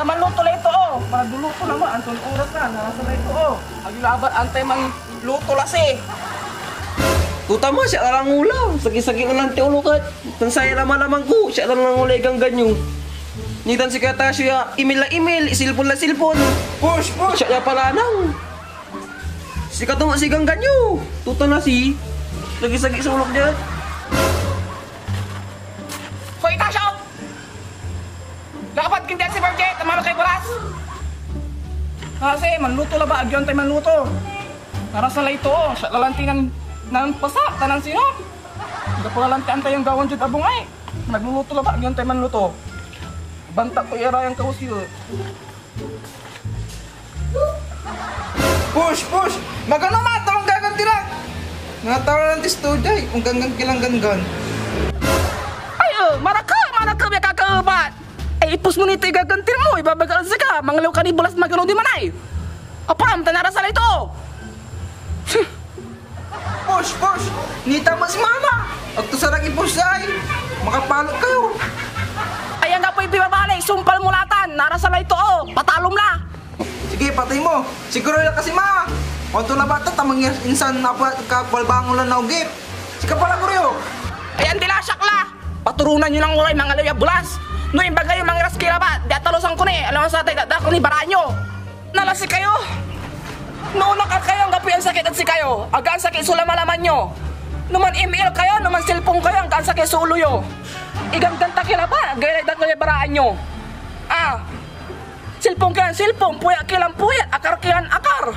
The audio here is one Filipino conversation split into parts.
Taman luto lang ito, oh. Para duluto naman, antong oras na. Nasa na ito, oh. Agilabat, antay mang luto lasi. Tuta mo, siya lang ulam. Sagi-sagi na lang ti ulukat. Tansaya lamang ko, siya lang ulay gang ganyo. Nitan si kata siya, email na email, silpon na silpon. Push, push. Siya pala nang. Si katong si gang ganyo. Tuta na si. Lagi-sagi sa ulok niya. Hoy, Tasyo! Dapat kintihan si Barjet, tamalo kay Buras. Kasi, manluto la ba? Agyon tayo manluto. Narasa la ito, siya lalantingan ng pasa, tanan sino? Hindi po lalantian tayo yung gawan dyan abong ay. Nagluluto la ba? Agyon tayo manluto. Banta ko yara yung kausyo. Push, push! Magano matawang gaganti lang! Natawa lang ti studay, kung ganggang kilang ganggan. Ay, maraka may kakabat. Ay, ipus mo nito igagantir mo, ibabagal sa ka. Mangalaw ka ni Bulas magano di manay. Apam, tanarasa la ito. Push, push! Nita mo si mama! Agto sarang ipusay! Makapalot kayo! Ayan nga po yung bibabalay, sumpal mulatan. Narasa la ito, oh. Patalom la. Sige, patay mo! Siguro lang kasi ma! Konto na bata, tamang insan na kapalbangon lang na ugip! Sika pala ko rin! Ayan dilasyak la. Paturunan nyo lang ulay mga luya Bulas. No, yung bagay yung mga raskira ba? Di atalosan ko ni. Alam mo sa tayo, dadako ni Baranyo. Nalasi kayo. Noon ka kayo, ang gapi ang sakit at si kayo. Agaan sakit sula malaman nyo. Numan email kayo, numan cellphone kayo, ang gaan sakit sa ulo yo. Igang ganta kila ba? Gaya na ng baraan nyo. Cellphone kilan, cellphone. Puya kilan, puya. Akar kilan, akar.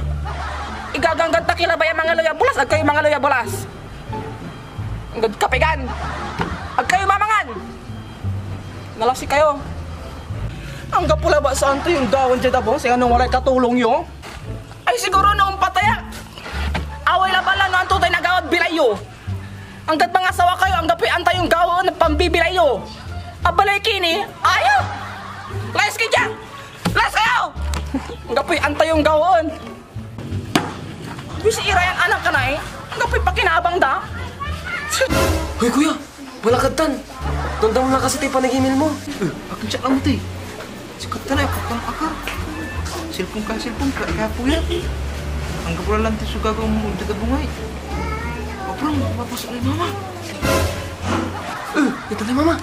Igagang ganta kila ba yung mga luya Bulas? Ag kayo mga luya Bulas. Ang kapigan. Ag kayo mamangan. Nalasi kayo. Ang gapula ba saan to yung gawin dyan abo? Siya nung walay katulong yo? Ay siguro noong pataya. Away laban lang noong tutay na gawad bilayo. Ang gat mga asawa kayo, ang gapi antay yung gawon ng pambibilayo. Abalay kini, ayaw. Layas kayo dyan. Layas kayo. Ang gapi antay yung gawon. Bisa ira yung anak ka na eh. Ang gapi pakinabang da. Hoy kuya, malakad tan. Tanda mo na kasi tayo panag-email mo. Akin siya lang mo tayo. Sikat na pagkang akar. Silpong ka, kaya puya. Ang kapula lang tayo sugagaw mo dito bungay. Paprang, mapasok ni mama. Ito na mama.